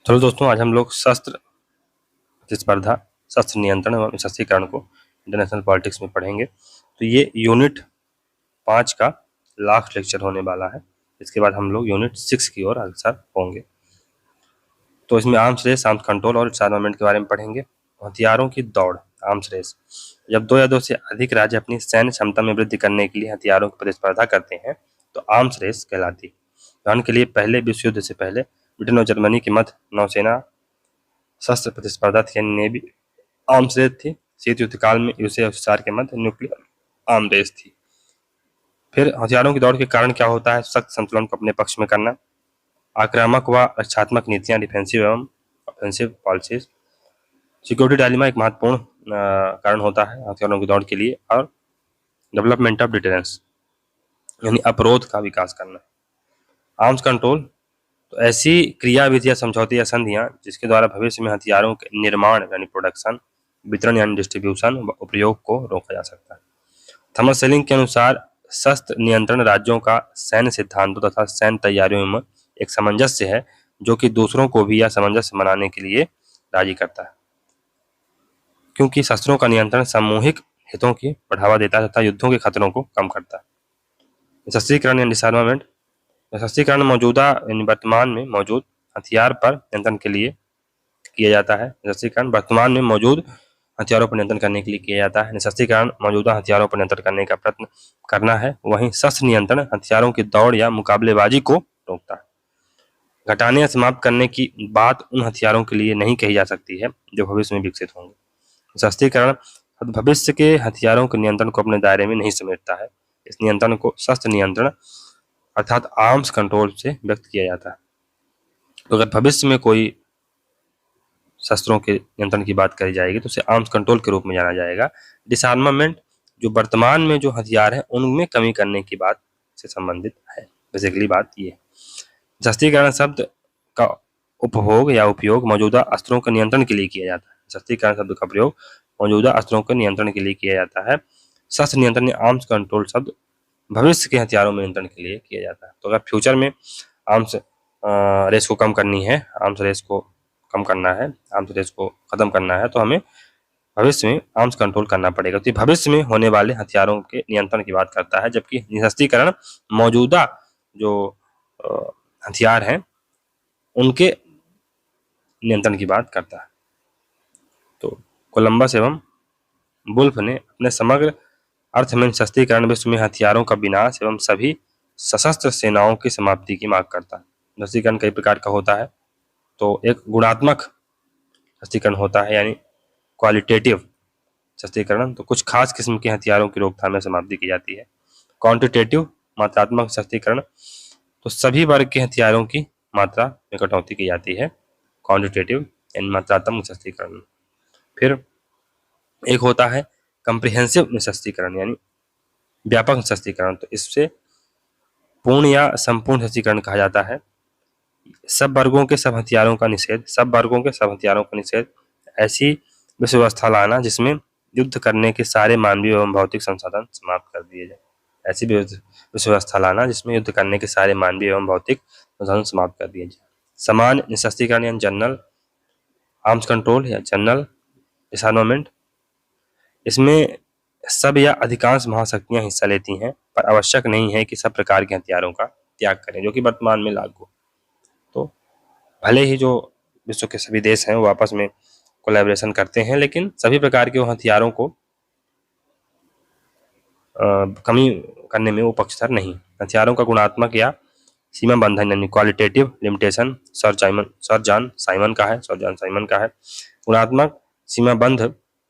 चलो दोस्तों, आज हम लोग शस्त्र प्रतिस्पर्धा, शस्त्र नियंत्रण एवं सशक्तिकरण को इंटरनेशनल पॉलिटिक्स में पढ़ेंगे। तो ये यूनिट 5 का लास्ट लेक्चर होने वाला है। इसके बाद हम लोग यूनिट 6 की ओर अग्रसर होंगे। तो इसमें आर्म्स रेस, आर्म्स कंट्रोल और डिसआर्मामेंट के बारे में पढ़ेंगे। हथियारों की दौड़, आर्म्स रेस। जब 2 या 2 से अधिक राज्य अपनी सैन्य क्षमता में वृद्धि करने के लिए हथियारों की प्रतिस्पर्धा करते हैं तो आर्म्स रेस कहलाती है। उदाहरण के लिए पहले विश्व युद्ध से पहले ब्रिटेन और जर्मनी के मध्य नौसेना शस्त्र प्रतिस्पर्धा थी, यानी नेवी आर्म्स रेस थी। शीत युद्ध काल में यूएसए और यूएसएसआर के मध्य न्यूक्लियर आर्म रेस थी। फिर हथियारों की दौड़ के कारण क्या होता है? सख्त संतुलन को अपने पक्ष में करना, आक्रामक व रक्षात्मक नीतियां, डिफेंसिव एवं ऑफेंसिव पॉलिसीज। सिक्योरिटी डायलेमा एक महत्वपूर्ण कारण होता है हथियारों की दौड़ के लिए। और डेवलपमेंट ऑफ डिटेरेंस, यानी अपरोध का विकास करना। आर्म्स कंट्रोल, तो ऐसी क्रियाविधि या समझौते या संधियां जिसके द्वारा भविष्य में हथियारों के निर्माण यानी प्रोडक्शन, वितरण यानी डिस्ट्रीब्यूशन व उपयोग को रोका जा सकता है। थॉमस सेलिंग के अनुसार शस्त्र नियंत्रण राज्यों का सैन्य सिद्धांतों तथा सैन्य तैयारियों में एक सामंजस्य है जो कि दूसरों को भी यह सामंजस्य बनाने के लिए राजी करता है, क्योंकि शस्त्रों का नियंत्रण सामूहिक हितों की बढ़ावा देता है तथा युद्धों के खतरों को कम करता है। सशस्त्रीकरण यानी डिसआर्मामेंट, सशस्त्रीकरण मौजूदा यानी वर्तमान में मौजूद हथियार पर नियंत्रण के लिए किया जाता है। सशस्त्रीकरण वर्तमान में मौजूद हथियारों पर नियंत्रण करने के लिए किया जाता है। सशस्त्रीकरण मौजूदा हथियारों पर नियंत्रण करने का प्रयत्न करना है। वहीं शस्त्र नियंत्रण हथियारों की दौड़ या मुकाबलेबाजी को रोकता है। घटाने या समाप्त करने की बात उन हथियारों के लिए नहीं कही जा सकती है जो भविष्य में विकसित होंगे। सशस्त्रीकरण भविष्य के हथियारों के नियंत्रण को अपने दायरे में नहीं समेटता है। इस नियंत्रण को शस्त्र नियंत्रण अर्थात आर्म्स कंट्रोल से व्यक्त किया जाता है। तो अगर भविष्य में कोई शस्त्रों के नियंत्रण की बात करी जाएगी तो उसे आर्म्स कंट्रोल के रूप में जाना जाएगा। डिसआर्मामेंट, जो वर्तमान में जो हथियार है उनमें कमी करने की बात से संबंधित है। बेसिकली बात ये है। सशस्त्रीकरण शब्द का उपभोग या उपयोग मौजूदा अस्त्रों के नियंत्रण के लिए किया जाता है। सशस्त्रीकरण शब्द का प्रयोग मौजूदा अस्त्रों के नियंत्रण के लिए किया जाता है। शस्त्र नियंत्रण या आर्म्स कंट्रोल शब्द भविष्य के हथियारों में नियंत्रण के लिए किया जाता है। तो अगर फ्यूचर में आर्म्स रेस को कम करनी है, आर्म्स रेस को कम करना है, आर्म्स रेस को खत्म करना है तो हमें भविष्य में आर्म्स कंट्रोल करना पड़ेगा। तो भविष्य में होने वाले हथियारों के नियंत्रण की बात करता है, जबकि निशस्त्रीकरण मौजूदा जो हथियार हैं उनके नियंत्रण की बात करता है। तो कोलंबस एवं वुल्फ ने अपने समग्र अर्थ में निशस्त्रीकरण विश्व में हथियारों का विनाश एवं सभी सशस्त्र सेनाओं की समाप्ति की मांग करता है। निशस्त्रीकरण कई प्रकार का होता है। तो एक गुणात्मक निशस्त्रीकरण होता है, यानी क्वालिटेटिव निशस्त्रीकरण, तो कुछ खास किस्म के हथियारों की रोकथाम में समाप्ति की जाती है। क्वांटिटेटिव, मात्रात्मक निशस्त्रीकरण, तो सभी वर्ग के हथियारों की मात्रा में कटौती की जाती है। क्वांटिटेटिव यानी मात्रात्मक निशस्त्रीकरण। फिर एक होता है कंप्रिहेंसिव निशस्त्रीकरण, यानी व्यापक निशस्त्रीकरण, तो इससे पूर्ण या संपूर्ण निशस्त्रीकरण कहा जाता है। सब वर्गों के सब हथियारों का निषेध, सब वर्गों के सब हथियारों का निषेध, ऐसी विश्व व्यवस्था लाना जिसमें युद्ध करने के सारे मानवीय एवं भौतिक संसाधन समाप्त कर दिए जाए। ऐसी विश्व व्यवस्था लाना जिसमें युद्ध करने के सारे मानवीय एवं भौतिक संसाधन समाप्त कर दिए जाए। समान निशस्त्रीकरण यानी जनरल आर्म्स कंट्रोल या जनरल डिसआर्मामेंट, इसमें सब या अधिकांश महाशक्तियां हिस्सा लेती हैं, पर आवश्यक नहीं है कि सब प्रकार के हथियारों का त्याग करें, जो कि वर्तमान में लागू। तो भले ही जो विश्व के सभी देश हैं वो आपस में कोलैबोरेशन करते हैं, लेकिन सभी प्रकार के वो हथियारों को कमी करने में वो पक्षधर नहीं। हथियारों का गुणात्मक या सीमा बंधन यानी qualitative limitation sir John Simon का है। गुणात्मक सीमाबंध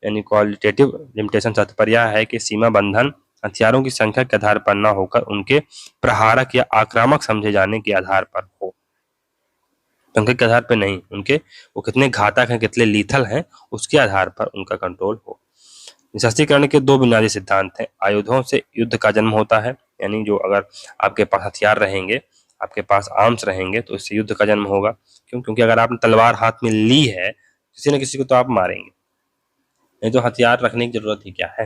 यानी क्वालिटेटिव लिमिटेशन तात्पर्य यह है कि सीमा बंधन हथियारों की संख्या के आधार पर न होकर उनके प्रहारक या आक्रामक समझे जाने के आधार पर हो। संख्या के आधार पर नहीं, उनके वो कितने घातक हैं, कितने लीथल हैं, उसके आधार पर उनका कंट्रोल हो। निशस्त्रीकरण के 2 बुनियादी सिद्धांत हैं। आयुधों से युद्ध का जन्म होता है, यानी जो अगर आपके पास हथियार रहेंगे, आपके पास आर्म्स रहेंगे तो इससे युद्ध का जन्म होगा। क्यों? क्योंकि अगर आपने तलवार हाथ में ली है, किसी न किसी को तो आप मारेंगे, नहीं तो हथियार रखने की जरूरत ही क्या है।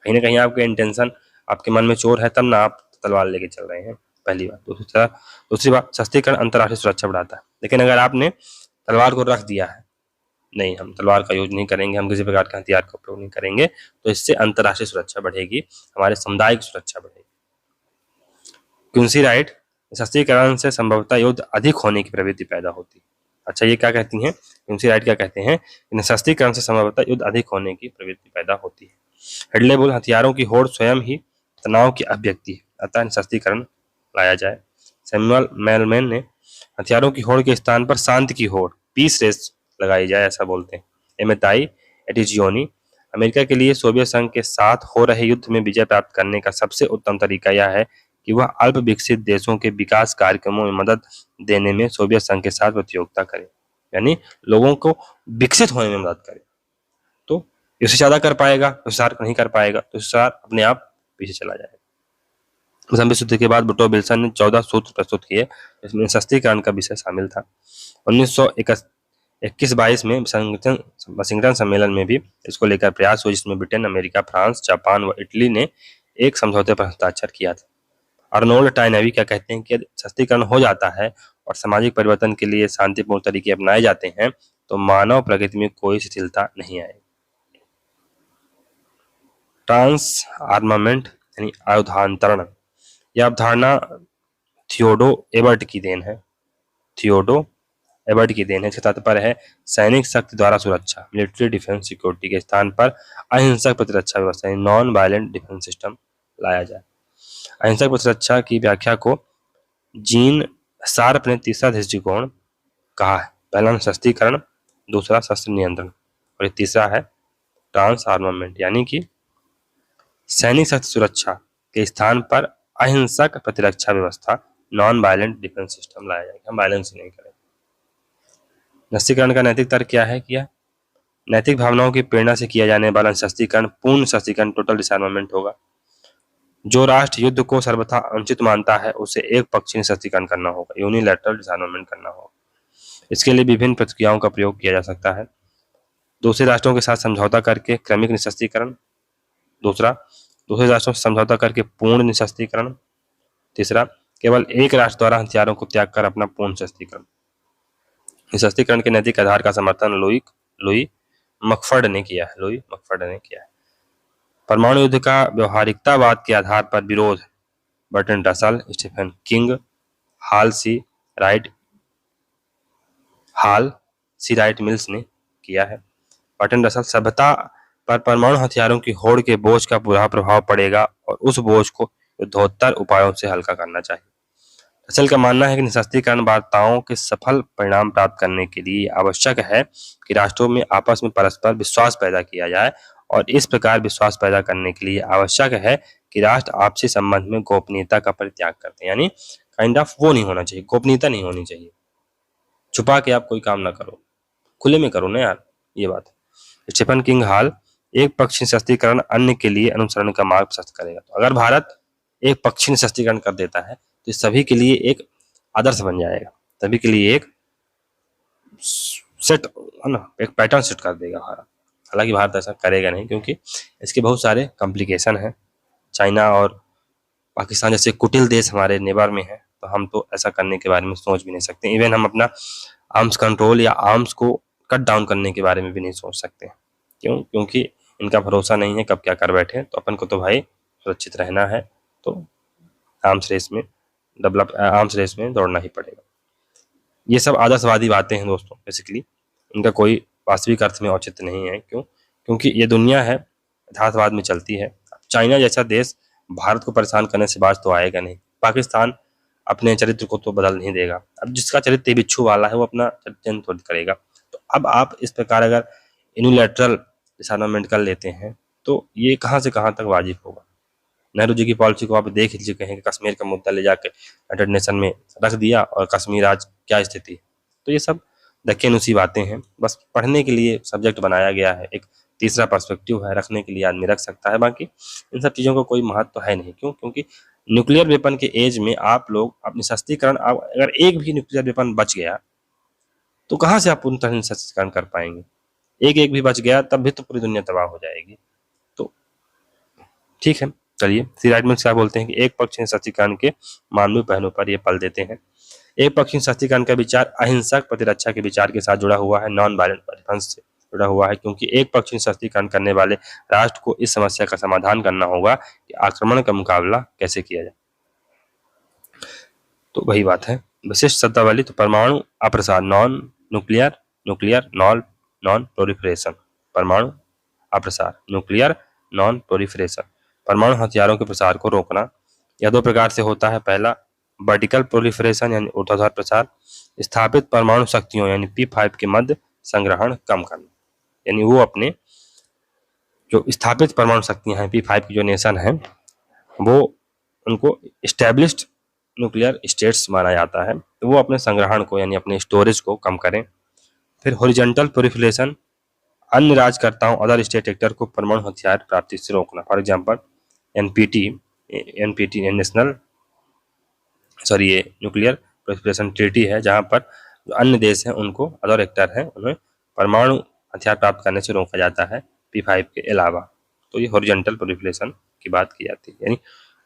कहीं ना कहीं आपके इंटेंशन, आपके मन में चोर है तब ना आप तलवार लेके चल रहे हैं, पहली बात। दूसरी बात, सशस्त्रीकरण अंतर्राष्ट्रीय सुरक्षा बढ़ाता है। लेकिन अगर आपने तलवार को रख दिया है, नहीं हम तलवार का यूज नहीं करेंगे, हम किसी प्रकार के हथियार का उपयोग नहीं करेंगे, तो इससे अंतर्राष्ट्रीय सुरक्षा बढ़ेगी, हमारे समुदाय की सुरक्षा बढ़ेगी। क्विंसी राइट, निशस्त्रीकरण से संभवतः युद्ध अधिक होने की प्रवृत्ति पैदा होती है। अच्छा, ये क्या कहती हैं क्विंसी राइट, क्या कहते हैं, निशस्त्रीकरण से संभवतः युद्ध अधिक होने की प्रवृत्ति पैदा होती है। हेडले बोल, हथियारों की होड़ स्वयं ही तनाव की अभिव्यक्ति है, अतः निशस्त्रीकरण लाया जाए। सैमुअल मेलमैन ने हथियारों की होड़ के स्थान पर शांति की होड़, पीस रेस लगाई जाए, ऐसा बोलते हैं। एमेताई एटिजियोनी, अमेरिका के लिए सोवियत संघ के साथ हो रहे युद्ध में विजय प्राप्त करने का सबसे उत्तम तरीका यह है कि वह अल्प विकसित देशों के विकास कार्यक्रमों में मदद देने में सोवियत संघ के साथ प्रतियोगिता करे, यानी लोगों को विकसित होने में मदद करे। तो इससे ज्यादा कर पाएगा, विस्तार नहीं कर पाएगा, तो विस्तार अपने आप पीछे चला जाएगा। लंबे युद्ध के बाद वुड्रो विल्सन ने 14 सूत्र प्रस्तुत किए, जिसमें निशस्त्रीकरण का विषय शामिल था। 1921-22 में वाशिंगटन सम्मेलन में भी इसको लेकर प्रयास हुए, जिसमें ब्रिटेन, अमेरिका, फ्रांस, जापान व इटली ने एक समझौते पर हस्ताक्षर किया था। अर्नोल्ड टाइनवी क्या कहते हैं कि यदि निशस्त्रीकरण हो जाता है और सामाजिक परिवर्तन के लिए शांतिपूर्ण तरीके अपनाए जाते हैं तो मानव प्रगति में कोई शिथिलता नहीं आएगी। ट्रांस आर्मामेंट यानी आयुधांतरण, यह अवधारणा थियोडो एबर्ट की देन है। थियोडो एबर्ट की देन है। इसका तात्पर्य है सैनिक शक्ति द्वारा सुरक्षा, मिलिट्री डिफेंस सिक्योरिटी के स्थान पर अहिंसक प्रतिरक्षा व्यवस्था, नॉन वायलेंट डिफेंस सिस्टम लाया जाए। अहिंसक प्रतिरक्षा की व्याख्या को जीन शार्प ने तीसरा दृष्टिकोण कहा है। पहला निशस्त्रीकरण, दूसरा शस्त्र नियंत्रण और तीसरा है ट्रांस आर्मामेंट, यानी कि सैनिक शक्ति सुरक्षा के स्थान पर अहिंसक प्रतिरक्षा व्यवस्था, नॉन वायलेंट डिफेंस सिस्टम लाया जाएगा, हम वायलेंस नहीं करेंगे। निशस्त्रीकरण का नैतिक तर्क क्या है कि नैतिक भावनाओं की प्रेरणा से किया जाने वाला निशस्त्रीकरण पूर्ण निशस्त्रीकरण, टोटल डिसआर्मामेंट होगा। जो राष्ट्र युद्ध को सर्वथा अनुचित मानता है उसे एक पक्षीय निशस्त्रीकरण करना होगा, यूनिलैटरल डिसआर्मामेंट करना होगा। इसके लिए विभिन्न प्रक्रियाओं का प्रयोग किया जा सकता है। दूसरे राष्ट्रों के साथ समझौता करके क्रमिक निशस्त्रीकरण, दूसरा दूसरे राष्ट्रों से समझौता करके पूर्ण निशस्त्रीकरण, तीसरा केवल एक राष्ट्र द्वारा हथियारों को त्याग कर अपना पूर्ण निशस्त्रीकरण। निशस्त्रीकरण के नैतिक आधार का समर्थन लुई मकफर्ड ने किया है। परमाणु युद्ध का व्यवहारिकतावाद के आधार पर विरोध बर्टन रसल, स्टीफन किंग, हाल सी राइट मिल्स ने किया है। बर्टन रसल, सभ्यता पर परमाणु हथियारों की होड़ के बोझ का बुरा प्रभाव पड़ेगा और उस बोझ को युद्धोत्तर उपायों से हल्का करना चाहिए। रसल का मानना है कि निशस्त्रीकरण वार्ताओं के सफल परिणाम प्राप्त करने के लिए आवश्यक है कि राष्ट्रों में आपस में परस्पर विश्वास पैदा किया जाए और इस प्रकार विश्वास पैदा करने के लिए आवश्यक है कि राष्ट्र आपसी संबंध में गोपनीयता का परित्याग करते हैं, यानी काइंड ऑफ वो नहीं होना चाहिए, गोपनीयता नहीं होनी चाहिए। छुपा के आप कोई काम ना करो, खुले में करो ना यार, ये बात। स्टीफन किंग हाल, एक पक्षीय निशस्त्रीकरण अन्य के लिए अनुसरण का मार्ग प्रशस्त करेगा। तो अगर भारत एक पक्षीय निशस्त्रीकरण कर देता है तो सभी के लिए एक आदर्श बन जाएगा, सभी के लिए एक सेट है ना, एक पैटर्न सेट कर देगा भारत। हालांकि भारत ऐसा करेगा नहीं क्योंकि इसके बहुत सारे कॉम्प्लिकेशन हैं। चाइना और पाकिस्तान जैसे कुटिल देश हमारे नेबर में है, तो हम तो ऐसा करने के बारे में सोच भी नहीं सकते। इवन हम अपना आर्म्स कंट्रोल या आर्म्स को कट डाउन करने के बारे में भी नहीं सोच सकते। क्यों? क्योंकि इनका भरोसा नहीं है कब क्या कर बैठे। तो अपन को तो भाई सुरक्षित रहना है, तो आर्म्स रेस में दौड़ना ही पड़ेगा। ये सब आदर्शवादी बातें हैं दोस्तों, बेसिकली इनका कोई वास्तविक अर्थ में औचित्य नहीं है। क्यों? क्योंकि ये दुनिया है, यथार्थवाद में चलती है। चाइना जैसा देश भारत को परेशान करने से बाज तो आएगा नहीं। पाकिस्तान अपने चरित्र को तो बदल नहीं देगा। अब जिसका चरित्र बिच्छू वाला है वो अपना चरित्र थोड़ी करेगा। तो अब आप इस प्रकार अगर यूनिलैटरल डिसआर्मामेंट कर लेते हैं तो ये कहाँ से कहाँ तक वाजिब होगा। नेहरू जी की पॉलिसी को आप देख लीजिए, कहें कि कश्मीर का मुद्दा ले जाके यूनाइटेड नेशन में रख दिया और कश्मीर आज क्या स्थिति है। तो ये सब दक्कन-उसी बातें हैं, बस पढ़ने के लिए सब्जेक्ट बनाया गया है। एक तीसरा पर्सपेक्टिव है, रखने के लिए आदमी रख सकता है, बाकी इन सब चीज़ों का कोई महत्व तो है नहीं। क्यों? क्योंकि न्यूक्लियर वेपन के एज में आप लोग अब निशस्त्रीकरण, अगर एक भी न्यूक्लियर वेपन बच गया तो कहाँ से आप पूर्ण तरह निशस्त्रीकरण कर पाएंगे। एक भी बच गया तब भी तो पूरी दुनिया तबाह हो जाएगी। तो ठीक है, चलिए सी राइट में क्या बोलते हैं कि एक पक्ष निशस्त्रीकरण के मानवीय पहलू पर ये पल देते हैं। एक पक्षीय सशक्तिकरण का विचार अहिंसक प्रतिरक्षा के विचार के साथ जुड़ा हुआ है, नॉन वायलेंट डिफेंस से जुड़ा हुआ है, क्योंकि एक पक्षीय सशक्तिकरण करने वाले राष्ट्र को इस समस्या का समाधान करना होगा कि आक्रमण का मुकाबला कैसे किया जाए। तो वही बात है। विशिष्ट शब्दावली, तो परमाणु अप्रसार, non nuclear, nuclear non proliferation, परमाणु अप्रसार, न्यूक्लियर नॉन प्रोलिफरेशन, परमाणु हथियारों के प्रसार को रोकना। यह दो प्रकार से होता है। पहला वर्टिकल प्रोलिफरेशन यानी ऊर्ध्वाधर प्रसार, स्थापित परमाणु शक्तियों यानी P5 के मध्य संग्रहण कम करना, यानी वो अपने जो स्थापित परमाणु शक्तियां हैं, P5 की जो नेशन है, वो उनको स्टैब्लिश्ड न्यूक्लियर स्टेट्स माना जाता है, तो वो अपने संग्रहण को यानी अपने स्टोरेज को कम करें। फिर हॉरिजॉन्टल प्रोलिफरेशन, अन्य राज्यकर्ताओं अदर स्टेट एक्टर को परमाणु हथियार प्राप्ति से रोकना। फॉर एग्जांपल एनपीटी नेशनल ये न्यूक्लियर प्रोलिफरेशन ट्रीटी है, जहां पर जो अन्य देश हैं उनको अदर एक्टर हैं उन्हें परमाणु हथियार प्राप्त करने से रोका जाता है P5 के अलावा। तो ये हॉरिजॉन्टल प्रोलिफरेशन की बात की जाती है, यानी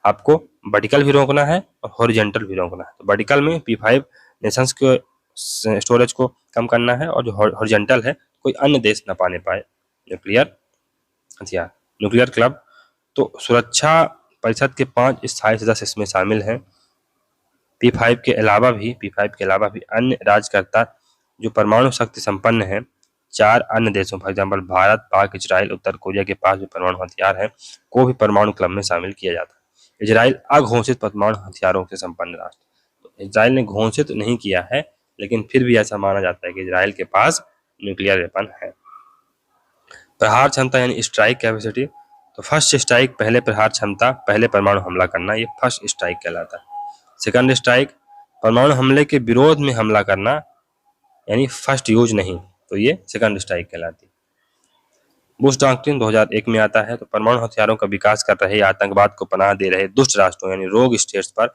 आपको वर्टिकल भी रोकना है और हॉरिजॉन्टल भी रोकना है। तो वर्टिकल में P5 नेशंस के स्टोरेज को कम करना है, और जो हॉरिजॉन्टल है कोई अन्य देश न पाने पाए न्यूक्लियर हथियार। न्यूक्लियर क्लब, तो सुरक्षा परिषद के 5 स्थायी सदस्य इसमें शामिल हैं। P5 के अलावा भी अन्य राज्यकर्ता जो परमाणु शक्ति संपन्न हैं 4 अन्य देशों, फॉर एग्जाम्पल भारत, पाक, इजराइल, उत्तर कोरिया के पास भी परमाणु हथियार है, को भी परमाणु क्लब में शामिल किया जाता है। इजराइल अघोषित परमाणु हथियारों से संपन्न राष्ट्र, तो इजराइल ने घोषित नहीं किया है, लेकिन फिर भी ऐसा माना जाता है कि इजराइल के पास न्यूक्लियर वेपन है। प्रहार क्षमता यानी स्ट्राइक कैपेसिटी, तो फर्स्ट स्ट्राइक पहले प्रहार क्षमता, पहले परमाणु हमला करना, ये फर्स्ट स्ट्राइक कहलाता है। सेकंड स्ट्राइक परमाणु हमले के विरोध में हमला करना, यानी फर्स्ट यूज नहीं, तो ये सेकंड स्ट्राइक कहलाती है। बुश डॉक्ट्रिन 2001 में आता है, तो परमाणु हथियारों का विकास कर रहे, आतंकवाद को पनाह दे रहे दुष्ट राष्ट्रों यानी रोग स्टेट्स पर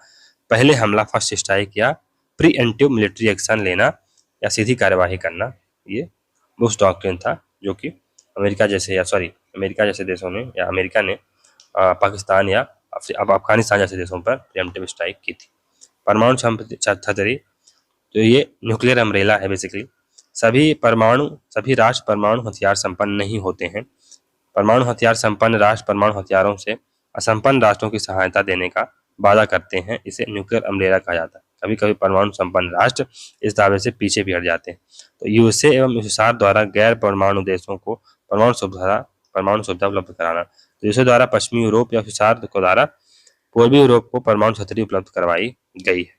पहले हमला, फर्स्ट स्ट्राइक या प्रीएम्प्टिव मिलिट्री एक्शन लेना या सीधी कार्यवाही करना, ये बुश डॉक्ट्रिन था, जो कि अमेरिका जैसे देशों ने या अमेरिका ने पाकिस्तान या अफगानिस्तान जैसे देशों पर प्रीएम्प्टिव स्ट्राइक की थी। परमाणु छतरी, तो ये न्यूक्लियर अम्ब्रेला है बेसिकली। सभी राष्ट्र परमाणु हथियार संपन्न नहीं होते हैं। परमाणु हथियार संपन्न राष्ट्र परमाणु हथियारों से असंपन्न राष्ट्रों की सहायता देने का वादा करते हैं, इसे न्यूक्लियर अम्ब्रेला कहा जाता है। कभी कभी परमाणु संपन्न राष्ट्र इस दावे से पीछे भी हट जाते हैं। तो यूएसए एवं यूएसएसआर द्वारा गैर परमाणु देशों को परमाणु सुविधा उपलब्ध कराना, तो यूएसए द्वारा पश्चिमी यूरोप या यूएसएसआर द्वारा पूर्वी यूरोप को परमाणु छतरी उपलब्ध करवाई गई है।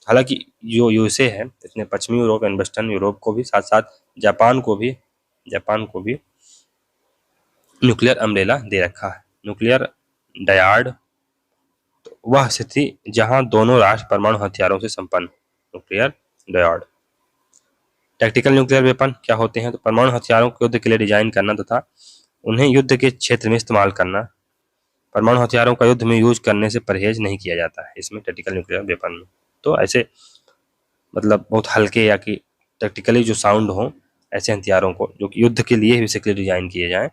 हालांकि जो यूएसए है इसने पश्चिमी यूरोप एंड वेस्टर्न यूरोप को भी, साथ साथ जापान को भी न्यूक्लियर अम्ब्रेला दे रखा है। न्यूक्लियर डायड, तो वह स्थिति जहां दोनों राष्ट्र परमाणु हथियारों से संपन्न, nuclear dyad. Tactical nuclear weapon क्या होते हैं, तो परमाणु हथियारों को युद्ध के लिए डिजाइन करना तथा उन्हें युद्ध के क्षेत्र में इस्तेमाल करना। परमाणु हथियारों का युद्ध में यूज करने से परहेज नहीं किया जाता है इसमें टैक्टिकल न्यूक्लियर वेपन में। तो ऐसे मतलब बहुत हल्के या कि टैक्टिकली जो साउंड हो ऐसे हथियारों को, जो कि युद्ध के लिए बेसिकली डिजाइन किए जाएं,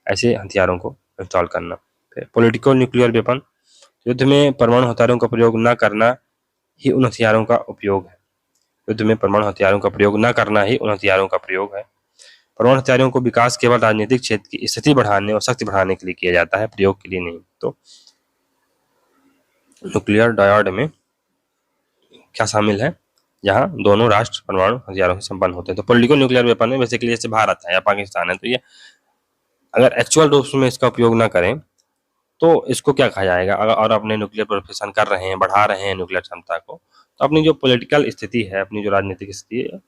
ऐसे हथियारों को इंस्टॉल करना। फिर पॉलिटिकल न्यूक्लियर वेपन, युद्ध में परमाणु हथियारों का प्रयोग न करना ही उन हथियारों का उपयोग है। युद्ध में परमाणु हथियारों का प्रयोग न करना ही उन हथियारों का प्रयोग है। परमाणु हथियारों को विकास केवल राजनीतिक क्षेत्र की स्थिति बढ़ाने और शक्ति बढ़ाने के लिए किया जाता है, प्रयोग के लिए नहीं। तो न्यूक्लियर डायड में क्या शामिल है, जहां दोनों राष्ट्र परमाणु हथियारों से संपन्न होते हैं। तो पॉलिटिकल न्यूक्लियर वेपन में बेसिकली जैसे भारत है या पाकिस्तान है, तो ये अगर एक्चुअल रूप में इसका उपयोग ना करें तो इसको क्या कहा जाएगा, अगर और अपने न्यूक्लियर प्रोलिफरेशन कर रहे हैं, बढ़ा रहे हैं न्यूक्लियर क्षमता को, तो अपनी जो पॉलिटिकल स्थिति है, अपनी जो राजनीतिक स्थिति है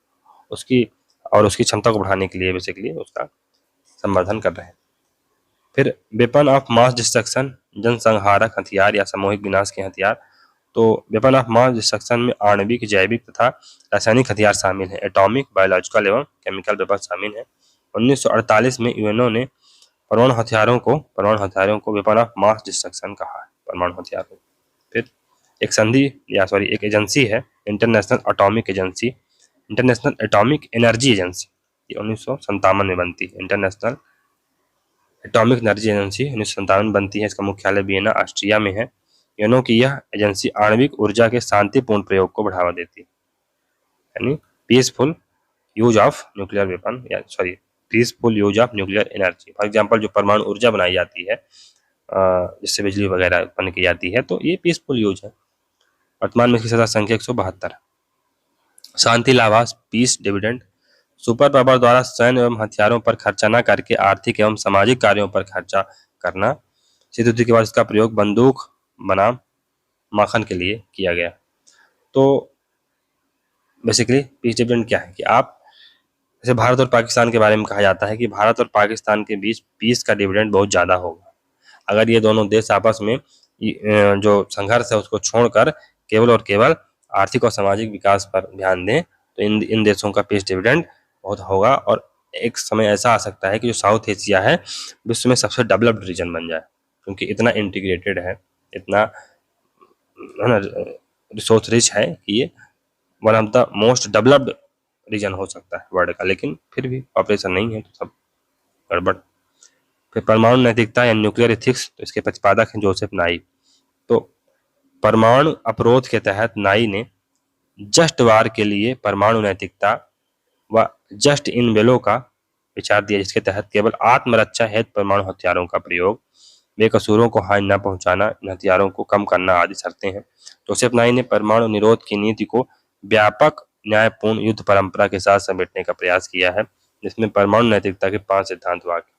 उसकी और उसकी क्षमता को बढ़ाने के लिए बेसिकली उसका संवर्धन कर रहे हैं। फिर वेपन ऑफ मास डिस्ट्रक्शन, जनसंहारक हथियार या सामूहिक विनाश के हथियार। तो वेपन ऑफ मास डिस्ट्रक्शन में आणविक, जैविक तथा रासायनिक हथियार शामिल हैं। एटॉमिक, बायोलॉजिकल एवं केमिकल वेपन शामिल हैं। 1948 में यूएनओ ने परमाणु हथियारों को वेपन ऑफ मास डिस्ट्रक्शन कहा है, परमाणु हथियारों। फिर एक एजेंसी है इंटरनेशनल एटॉमिक एनर्जी एजेंसी, ये 1957 में बनती है। इंटरनेशनल एटॉमिक एनर्जी एजेंसी 1957 बनती है। इसका मुख्यालय वियना, ऑस्ट्रिया में है। यूएनओ की यह एजेंसी आणविक ऊर्जा के शांतिपूर्ण प्रयोग को बढ़ावा देती है। यानी peaceful use of nuclear weapon, या sorry peaceful use of nuclear energy. For example जो परमाणु ऊर्जा बनाई जाती है जिससे बिजली वगैरह उत्पन्न की जाती है, तो ये पीसफुल यूज है। वर्तमान में इसकी सदस्य संख्या 172। शांति लाभांश पीस डिविडेंड, सुपर पावर द्वारा सैन्य एवं हथियारों पर खर्चा न करके आर्थिक एवं सामाजिक कार्यों पर खर्चा करना। शीत युद्ध के बाद इसका प्रयोग बंदूक बनाम माखन के लिए किया गया। तो बेसिकली पीस डिविडेंड क्या है कि आप, जैसे भारत और पाकिस्तान के बारे में कहा जाता है कि भारत और पाकिस्तान के बीच पीस का डिविडेंड बहुत ज़्यादा होगा अगर ये दोनों देश आपस में जो संघर्ष है उसको छोड़कर केवल और केवल आर्थिक और सामाजिक विकास पर ध्यान दें, तो इन देशों का पीस डिविडेंड बहुत होगा। और एक समय ऐसा आ सकता है कि जो साउथ एशिया है विश्व में सबसे डेवलप्ड रीजन बन जाए, क्योंकि इतना इंटीग्रेटेड है, इतना है ना रिसोर्स रिच है कि ये one of the most developed region हो सकता है वर्ल्ड का। लेकिन फिर भी पॉपुलेशन नहीं है तो सब गड़बड़। फिर परमाणु नैतिकता या न्यूक्लियर इथिक्स, तो इसके प्रतिपादक हैं जोसेफ नाई। तो परमाणु अपरोध के तहत नाई ने जस्ट वार के लिए परमाणु नैतिकता व जस्ट इन वेलो का विचार दिया, जिसके तहत केवल आत्मरक्षा हेतु परमाणु हथियारों का प्रयोग, बेकसूरों को हानि न पहुंचाना, इन हथियारों को कम करना आदि शर्तें हैं। जोसेफ नाई ने परमाणु निरोध की नीति को व्यापक न्यायपूर्ण युद्ध परंपरा के साथ समेटने का प्रयास किया है, जिसमें परमाणु नैतिकता के 5 सिद्धांत वाक्य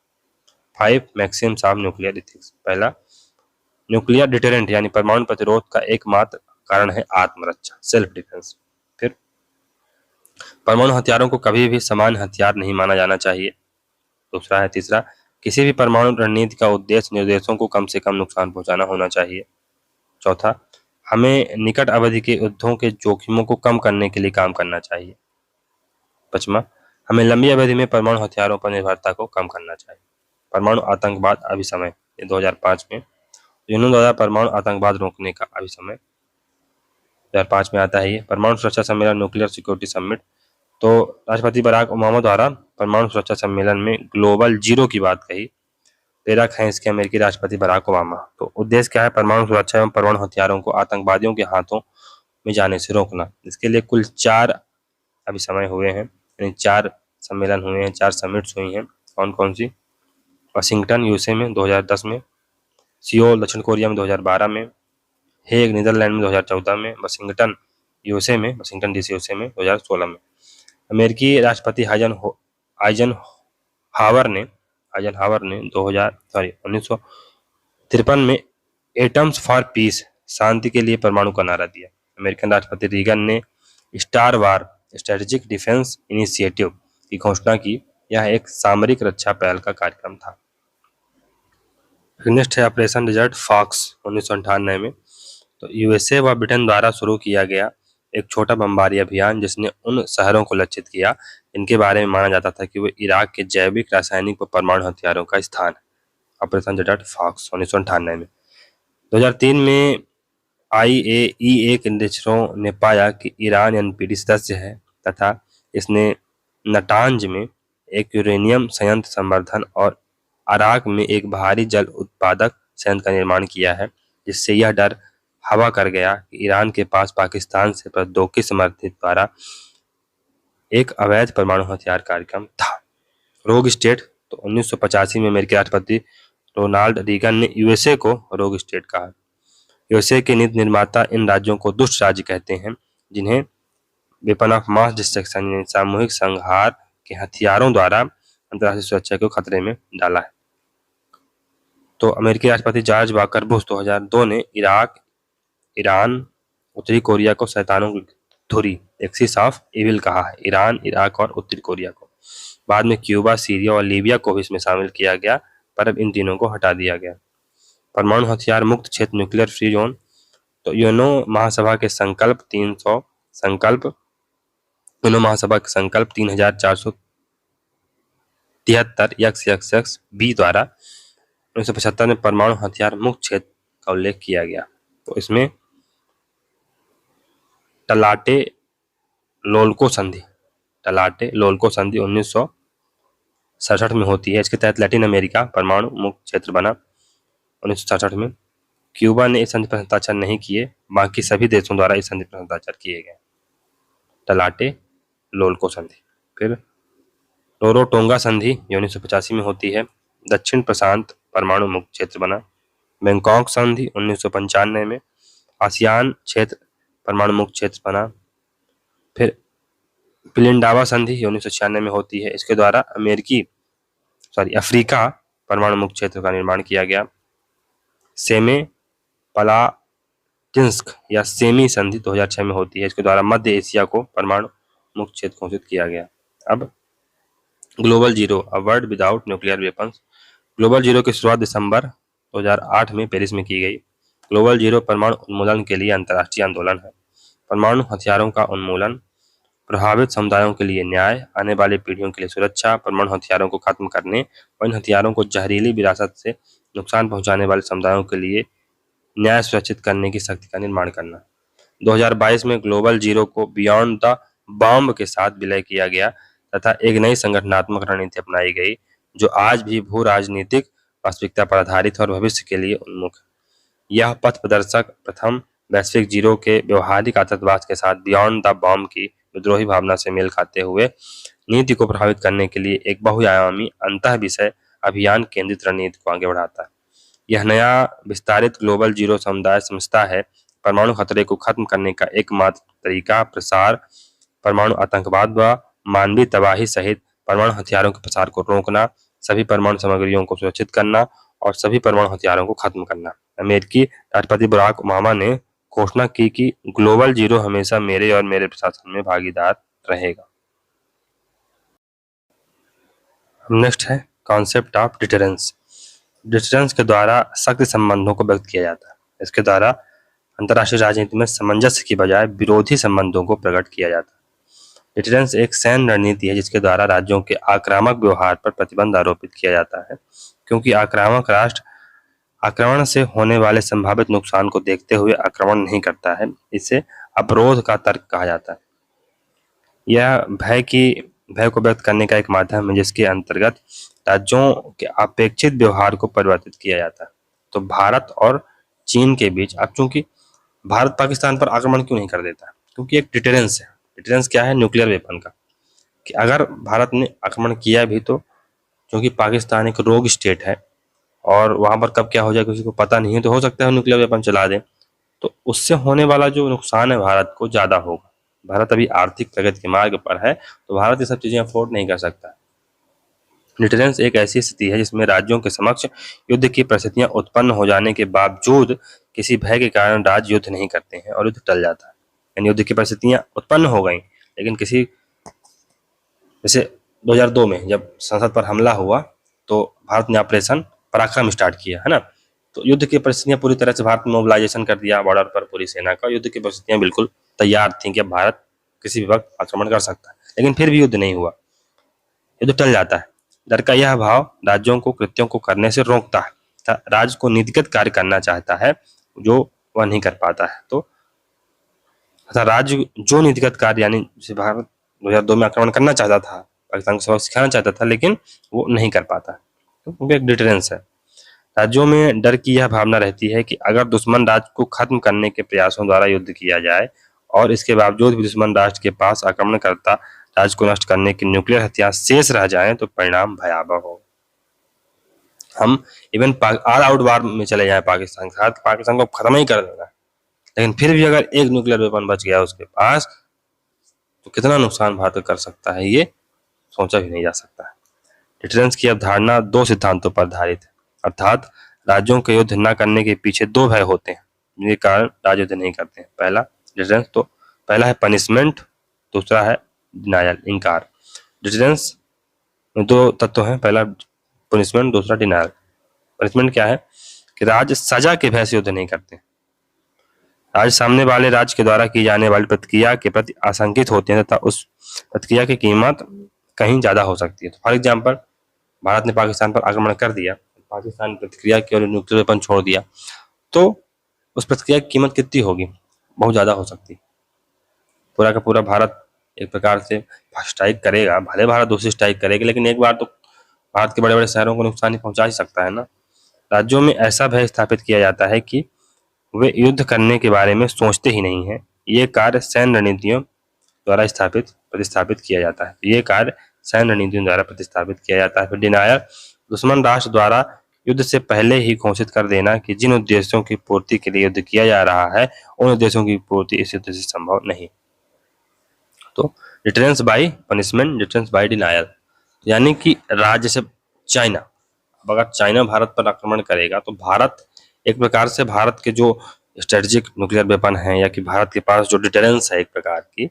5 मैक्सिम्स ऑफ न्यूक्लियर इथिक्स। पहला, न्यूक्लियर डिटरेंट यानी परमाणु प्रतिरोध का एकमात्र कारण है आत्मरक्षा, सेल्फ डिफेंस। फिर परमाणु हथियारों को कभी भी समान हथियार नहीं माना जाना चाहिए। दूसरा है, तीसरा, किसी भी परमाणु रणनीति का उद्देश्य निर्देशों को कम से कम नुकसान पहुंचाना होना चाहिए। चौथा, हमें निकट अवधि के युद्धों के जोखिमों को कम करने के लिए काम करना चाहिए। पांचवा, हमें लंबी अवधि में परमाणु हथियारों पर निर्भरता को कम करना चाहिए। परमाणु आतंकवाद अभिसमय, ये 2005 में यूएन द्वारा परमाणु आतंकवाद रोकने का अभिसमय 2005 में आता है। ये परमाणु सुरक्षा सम्मेलन, न्यूक्लियर सिक्योरिटी समिट, तो राष्ट्रपति बराक ओबामा द्वारा परमाणु सुरक्षा सम्मेलन में ग्लोबल जीरो की बात कही। प्रेरक हैं इसके अमेरिकी राष्ट्रपति बराक ओबामा। तो उद्देश्य क्या है? परमाणु सुरक्षा एवं परमाणु हथियारों को आतंकवादियों के हाथों में जाने से रोकना। इसके लिए कुल 4 अभिसमय हुए हैं, यानी 4 सम्मेलन हुए हैं, 4 समिट्स हुई हैं। कौन कौन सी? वाशिंगटन यूएसए में 2010 में, सियोल दक्षिण कोरिया में 2012 में, हेग नीदरलैंड में 2014 में, वाशिंगटन यूएसए में, वाशिंगटन डीसी यूएसए में 2016 में। अमेरिकी राष्ट्रपति आइजनहावर ने 1953 में एटम्स फॉर पीस, शांति के लिए परमाणु का नारा दिया। अमेरिकन राष्ट्रपति रीगन ने स्टार वार, स्ट्रेटेजिक डिफेंस इनिशिएटिव की घोषणा की। यह एक सामरिक रक्षा पहल का कार्यक्रम था। नेक्स्ट है ऑपरेशन डेजर्ट फॉक्स 1998 में। तो यूएसए व ब्रिटेन द्वारा शुरू किया गया एक छोटा बमबारी अभियान, जिसने उन शहरों को लक्षित किया इनके बारे में माना जाता था कि वे इराक के जैविक, रासायनिक व परमाणु हथियारों का स्थान है। ऑपरेशन डेजर्ट फॉक्स 1998 में। 2003 में IAEA के निरीक्षकों ने पाया कि ईरान एनपीटी सदस्य है तथा इसने नटांज में एक यूरेनियम संयंत्र संवर्धन और अराक में एक भारी जल उत्पादक संयंत्र का निर्माण किया है, जिससे यह डर हवा कर गया कि ईरान के पास पाकिस्तान से प्रौद्योगिकी समर्थित द्वारा एक अवैध परमाणु हथियार कार्यक्रम था। रोग स्टेट, तो 1985 में अमेरिकी राष्ट्रपति रोनाल्ड रीगन ने यूएसए को रोग स्टेट कहा। यूएसए के नीति निर्माता इन राज्यों को दुष्ट राज्य कहते हैं, जिन्हें वेपन ऑफ मास डिस्ट्रक्शन यानी सामूहिक संहार के हथियारों द्वारा अंतर्राष्ट्रीय सुरक्षा को खतरे में डाला है। तो अमेरिकी राष्ट्रपति जॉर्ज वाकर बुश 2002 ने इराक, ईरान, उत्तरी कोरिया को शैतानों की धुरी, एक्सिस ऑफ इविल कहा है। ईरान, इराक और उत्तरी कोरिया को। बाद में क्यूबा, सीरिया और लीबिया को भी इसमें शामिल किया गया, पर अब इन तीनों को हटा दिया गया। परमाणु हथियार मुक्त क्षेत्र, न्यूक्लियर फ्री जोन, तो यूएनओ महासभा के संकल्प 3473 XXXB द्वारा 1975 में परमाणु हथियार मुक्त क्षेत्र का उल्लेख किया गया। तो इसमें टलाटे लोल्को संधि 1967 में होती है। इसके तहत लैटिन अमेरिका परमाणु मुक्त क्षेत्र बना 1967 में। क्यूबा ने इस संधि पर हस्ताक्षर नहीं किए, बाकी सभी देशों द्वारा इस संधि पर हस्ताक्षर किए गए। टलाटे लोलको संधि। फिर टोरोटोंगा संधि 1985 में होती है, दक्षिण प्रशांत परमाणु मुक्त क्षेत्र बना। बैंकॉक संधि 1995 में आसियान क्षेत्र परमाणु मुक्त क्षेत्र बना। फिर पिलिंडावा संधि 1996 में होती है, इसके द्वारा अफ्रीका परमाणु मुक्त क्षेत्र का निर्माण किया गया। सेमे पलाटिन्स्क या सेमी संधि 2006 में होती है, इसके द्वारा मध्य एशिया को परमाणु मुक्त क्षेत्र घोषित किया गया। अब global zero, a world without nuclear weapons. Global zero की शुरुआत दिसंबर 2008 में पेरिस में की गई। ग्लोबल जीरो परमाणु उन्मूलन के लिए अंतर्राष्ट्रीय आंदोलन है। परमाणु हथियारों का उन्मूलन, प्रभावित समुदायों के लिए न्याय, आने वाली पीढ़ियों के लिए सुरक्षा, परमाणु हथियारों को खत्म करने और इन हथियारों को जहरीली विरासत से नुकसान पहुंचाने वाले समुदायों के लिए न्याय सुरक्षित करने की शक्ति का निर्माण करना। 2022 में ग्लोबल जीरो को बियॉन्ड द बॉम्ब के साथ विलय किया गया तथा एक नई संगठनात्मक रणनीति अपनाई गई जो आज भी भू राजनीतिक वास्तविकता पर आधारित और भविष्य के लिए उन्मुख है। यह पथ प्रदर्शक प्रथम वैश्विक जीरो के व्यवहारिक आतंकवाद के साथ बियॉन्ड द बॉम्ब की विद्रोही भावना से मेल खाते हुए नीति को प्रभावित करने के लिए एक बहुआयामी अंतः विषय अभियान केंद्रित रणनीति को आगे बढ़ाता है। यह नया विस्तारित ग्लोबल जीरो समुदाय समझता है परमाणु खतरे को खत्म करने का एकमात्र तरीका प्रसार, परमाणु आतंकवाद व मानवीय तबाही सहित परमाणु हथियारों के प्रसार को रोकना, सभी परमाणु सामग्रियों को सुरक्षित करना और सभी परमाणु हथियारों को खत्म करना। अमेरिकी राष्ट्रपति बराक ओबामा ने घोषणा की कि ग्लोबल जीरो हमेशा मेरे और मेरे प्रशासन में भागीदार रहेगा। नेक्स्ट है कॉन्सेप्ट ऑफ डिटरेंस। डिटरेंस के द्वारा शक्ति संबंधों को व्यक्त किया जाता है। इसके द्वारा अंतर्राष्ट्रीय राजनीति में सामंजस्य की बजाय विरोधी संबंधों को प्रकट किया जाता है। डिटरेंस एक सैन्य रणनीति है जिसके द्वारा राज्यों के आक्रामक व्यवहार पर प्रतिबंध आरोपित किया जाता है, क्योंकि आक्रामक राष्ट्र आक्रमण से होने वाले संभावित नुकसान को देखते हुए आक्रमण नहीं करता है। इसे अवरोध का तर्क कहा जाता है। यह भय को व्यक्त करने का एक माध्यम है जिसके अंतर्गत राज्यों के अपेक्षित व्यवहार को परिवर्तित किया जाता है। तो भारत और चीन के बीच, अब चूंकि भारत पाकिस्तान पर आक्रमण क्यों नहीं कर देता, क्योंकि एक डिटरेंस है। डिटरेंस क्या है? न्यूक्लियर वेपन का, कि अगर भारत ने आक्रमण किया भी तो क्योंकि पाकिस्तान एक रोग स्टेट है और वहां पर कब क्या हो जाए किसी को पता नहीं है, तो हो सकता है न्यूक्लियर वेपन चला दे, तो उससे होने वाला जो नुकसान है भारत को ज्यादा होगा। भारत अभी आर्थिक प्रगति के मार्ग पर है, तो भारत ये सब चीजें अफोर्ड नहीं कर सकता। डिटरेंस एक ऐसी स्थिति है जिसमें राज्यों के समक्ष युद्ध की परिस्थितियां उत्पन्न हो जाने के बावजूद किसी भय के कारण राज्य युद्ध नहीं करते हैं और युद्ध टल जाता है। यानी युद्ध की परिस्थितियां उत्पन्न हो गई, लेकिन जैसे 2002 में जब संसद पर हमला हुआ तो भारत ने ऑपरेशन पराक्रम स्टार्ट किया, है ना। तो युद्ध की परिस्थितियां पूरी तरह से भारत ने मोबिलाइजेशन कर दिया बॉर्डर पर पूरी सेना का। युद्ध की परिस्थितियां बिल्कुल तैयार थी कि भारत किसी भी वक्त आक्रमण कर सकता है, लेकिन फिर भी युद्ध नहीं हुआ, युद्ध टल जाता है। डर का यह भाव राज्यों को कृत्यों को करने से रोकता है। राज्य को नीतिगत कार्य करना चाहता है जो वह नहीं कर पाता है। तो राज्य जो नीतिगत कार्य, यानी जैसे भारत 2002 में आक्रमण करना चाहता था, पाकिस्तान को सबक सिखाना चाहता था, लेकिन वो नहीं कर पाता, तो एक डिटरेंस है। राज्यों में डर की यह भावना रहती है कि अगर दुश्मन राष्ट्र को खत्म करने के प्रयासों द्वारा युद्ध किया जाए और इसके बावजूद भी दुश्मन राष्ट्र के पास आक्रमणकर्ता राज्य को नष्ट करने के न्यूक्लियर हथियार शेष रह जाएं तो परिणाम भयावह हो। हम इवन ऑल आउट वार में चले जाएं पाकिस्तान के साथ, पाकिस्तान को खत्म ही कर देगा, लेकिन फिर भी अगर एक न्यूक्लियर वेपन बच गया उसके पास तो कितना नुकसान भारत कर सकता है, ये सोचा भी नहीं जा सकता है। डिटरेंस की अवधारणा दो सिद्धांतों पर आधारित है, अर्थात राज्यों के युद्ध न करने के पीछे दो भय होते हैं जिनके कारण राज्य युद्ध नहीं करते हैं। पहला डिटरेंस, तो पहला है पनिशमेंट, दूसरा है डिनायल, इनकार। डिटरेंस में दो तत्व हैं, पहला पनिशमेंट, दूसरा डिनायल। पनिशमेंट क्या है कि राज्य सजा के भय से युद्ध नहीं करते, राज्य सामने वाले राज्य के द्वारा की जाने वाली प्रतिक्रिया के प्रति आशंकित होते हैं तथा उस प्रतिक्रिया की कीमत कहीं ज्यादा हो सकती है। तो फॉर एग्जाम्पल, भारत ने पाकिस्तान पर आक्रमण कर दिया, पाकिस्तान ने प्रतिक्रिया की और न्यूक्लियर वेपन छोड़ दिया, तो उस प्रतिक्रिया की कीमत कितनी होगी? बहुत ज्यादा हो सकती है। पूरा का पूरा भारत एक प्रकार से स्ट्राइक करेगा, भले भारत दूसरी स्ट्राइक करेगी, लेकिन एक बार तो भारत के बड़े बड़े शहरों को नुकसान ही पहुंचा ही सकता है ना। राज्यों में ऐसा भय स्थापित किया जाता है कि वे युद्ध करने के बारे में सोचते ही नहीं है। ये कार्य सैन्य रणनीतियों द्वारा स्थापित प्रतिस्थापित किया जाता है। तो ये कार्य सैन्य रणनीतियों द्वारा प्रतिस्थापित किया जाता है। फिर डिनायर, दुश्मन राष्ट्र द्वारा युद्ध से पहले ही घोषित कर देना कि जिन उद्देश्यों की पूर्ति के लिए युद्ध किया जा रहा है उन उद्देश्यों की पूर्ति इस युद्ध से संभव नहीं। तो deterrence by punishment, deterrence by denial, यानी कि राज्य से चाइना, अब अगर चाइना भारत पर आक्रमण करेगा तो भारत एक प्रकार से, भारत के जो स्ट्रेटेजिक न्यूक्लियर वेपन है या कि भारत के पास जो डिटरेंस है एक प्रकार की,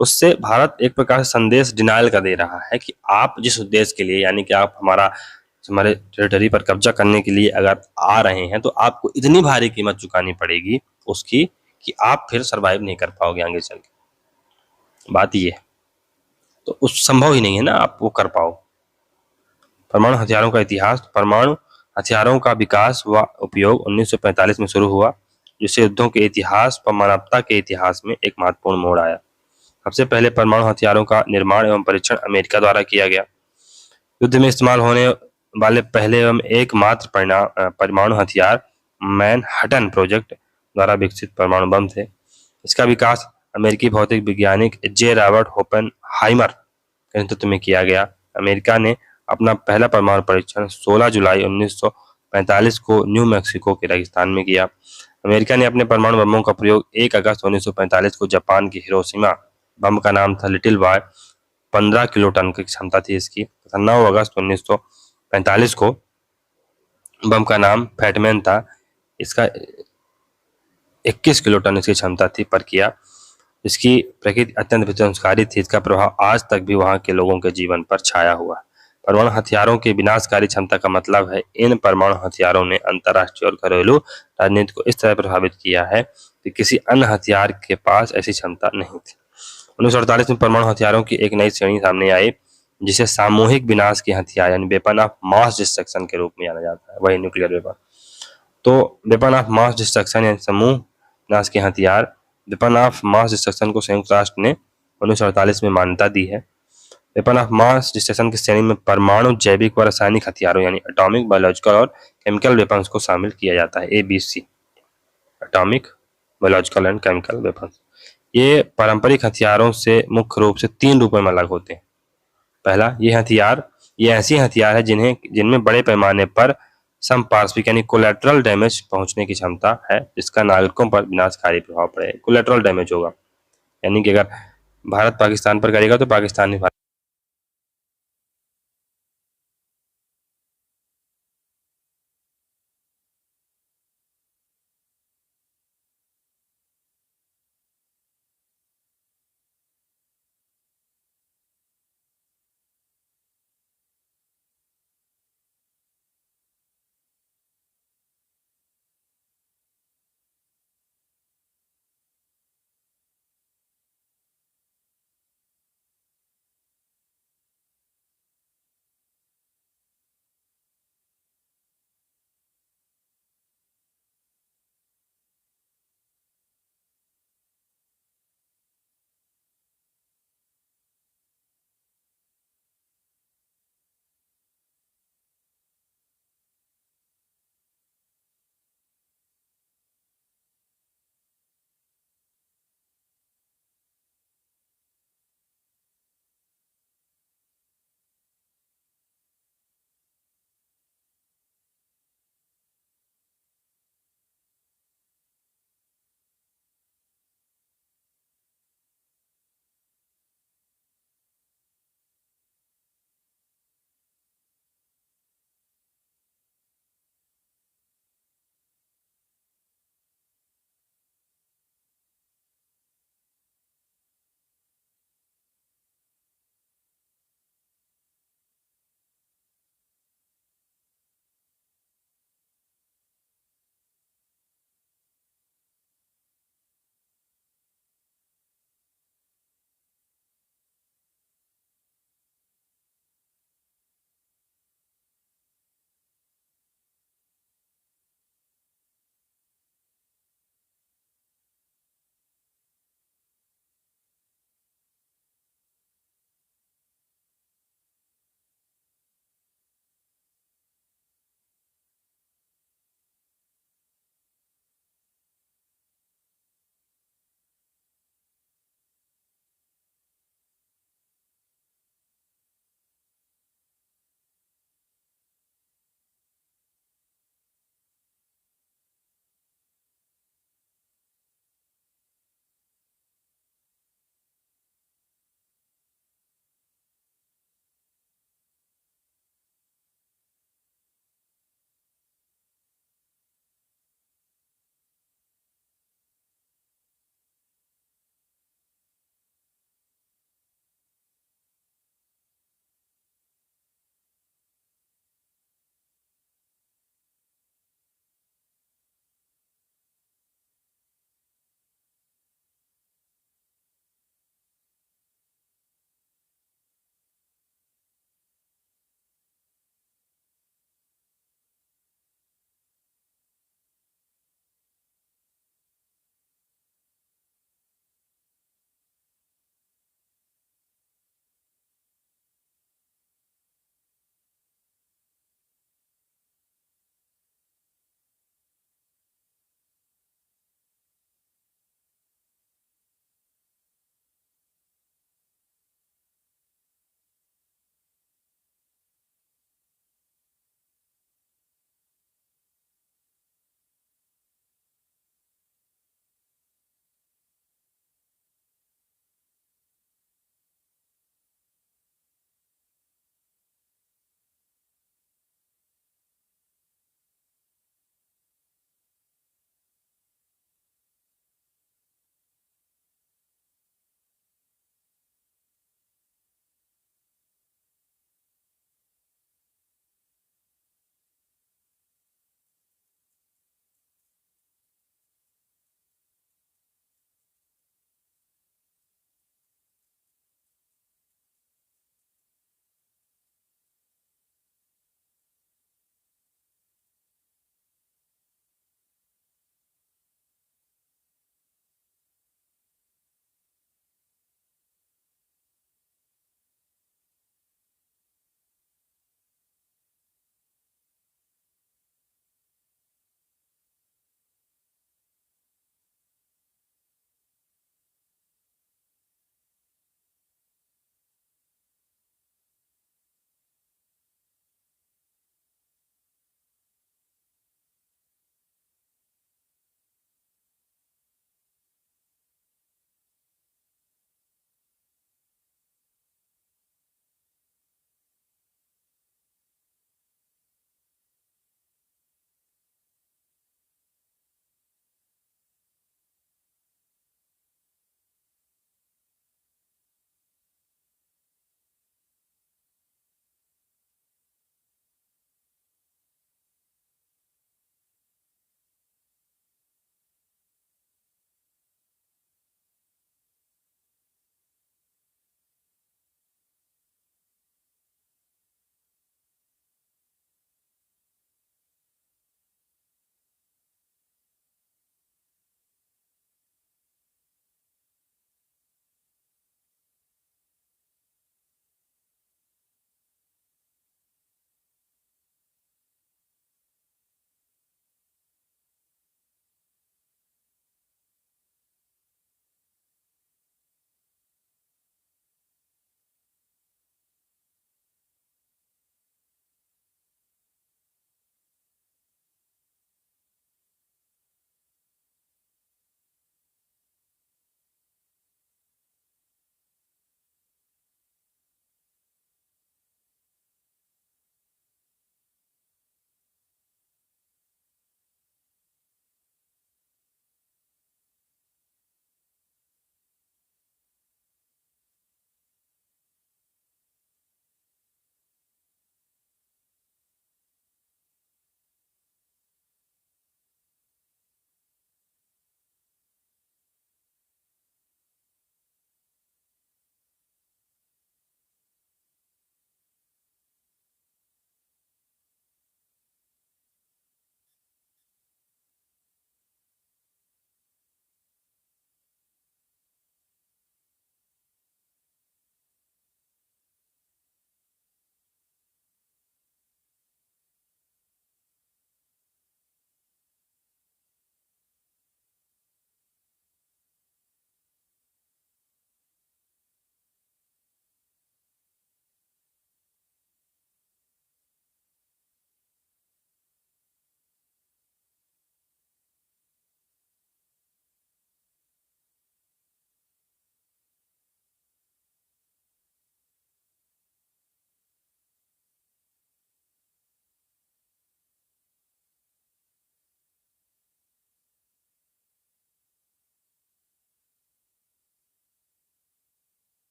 उससे भारत एक प्रकार से संदेश डिनायल कर दे रहा है कि आप जिस उद्देश्य के लिए, यानी कि आप हमारे टेरिटरी पर कब्जा करने के लिए अगर आ रहे हैं तो आपको इतनी भारी कीमत चुकानी पड़ेगी उसकी कि आप फिर सरवाइव नहीं कर पाओगे आगे चल के। बात ये है, तो उस संभव ही नहीं है ना आप वो कर पाओ। परमाणु हथियारों का इतिहास, परमाणु हथियारों का विकास व उपयोग 1945 में शुरू हुआ, जिससे युद्धों के इतिहास व मानवता के इतिहास में एक महत्वपूर्ण मोड़ आया। सबसे पहले परमाणु हथियारों का निर्माण एवं परीक्षण अमेरिका द्वारा किया गया। युद्ध में इस्तेमाल होने वाले पहले एवं एकमात्र परमाणु हथियार मैनहट्टन प्रोजेक्ट द्वारा विकसित परमाणु बम थे। इसका विकास अमेरिकी भौतिक वैज्ञानिक जे रॉबर्ट ओपेनहाइमर के नेतृत्व में किया गया। अमेरिका ने अपना पहला परमाणु परीक्षण 16 जुलाई 1945 को न्यू मैक्सिको के रेगिस्तान में किया। अमेरिका ने अपने परमाणु बमों का प्रयोग 1 अगस्त 1945 को जापान की हिरोशिमा, बम का नाम था लिटिल बॉय, 15 किलोटन की क्षमता थी इसकी, तथा 9 अगस्त 1945 को बम का नाम फैटमैन था, इसका 21 किलोटन इसकी क्षमता थी, पर किया। इसकी प्रकृति अत्यंत विध्वंसकारी थी, इसका प्रभाव आज तक भी वहां के लोगों के जीवन पर छाया हुआ। परमाणु हथियारों की विनाशकारी क्षमता का मतलब है इन परमाणु हथियारों ने अंतर्राष्ट्रीय और घरेलू राजनीति को इस तरह प्रभावित किया है कि किसी अन्य हथियार के पास ऐसी क्षमता नहीं थी। 1948 में परमाणु हथियारों की एक नई श्रेणी सामने आई जिसे सामूहिक विनाश के हथियार यानी वेपन ऑफ मास डिस्ट्रक्शन के रूप में जाना जाता है, वही न्यूक्लियर वेपन। तो वेपन ऑफ मास डिस्ट्रक्शन यानी समूह विनाश के हथियार, वेपन ऑफ मास डिस्ट्रक्शन को संयुक्त राष्ट्र ने 1948 में मान्यता दी है। वेपन ऑफ मास डिस्ट्रक्शन की श्रेणी में परमाणु, जैविक व रासायनिक हथियारों यानी एटॉमिक, बायोलॉजिकल और केमिकल वेपन्स को शामिल किया जाता है। ABC, atomic, biological and chemical weapons. ये पारंपरिक हथियारों से मुख्य रूप से 3 रूपों में अलग होते हैं। पहला, ये ऐसे हथियार है जिनमें बड़े पैमाने पर समपार्श्विक यानी कोलैटरल डैमेज पहुंचने की क्षमता है, जिसका नागरिकों पर विनाशकारी प्रभाव पड़ेगा। कोलैटरल डैमेज होगा, यानी कि अगर भारत पाकिस्तान पर करेगा तो पाकिस्तानी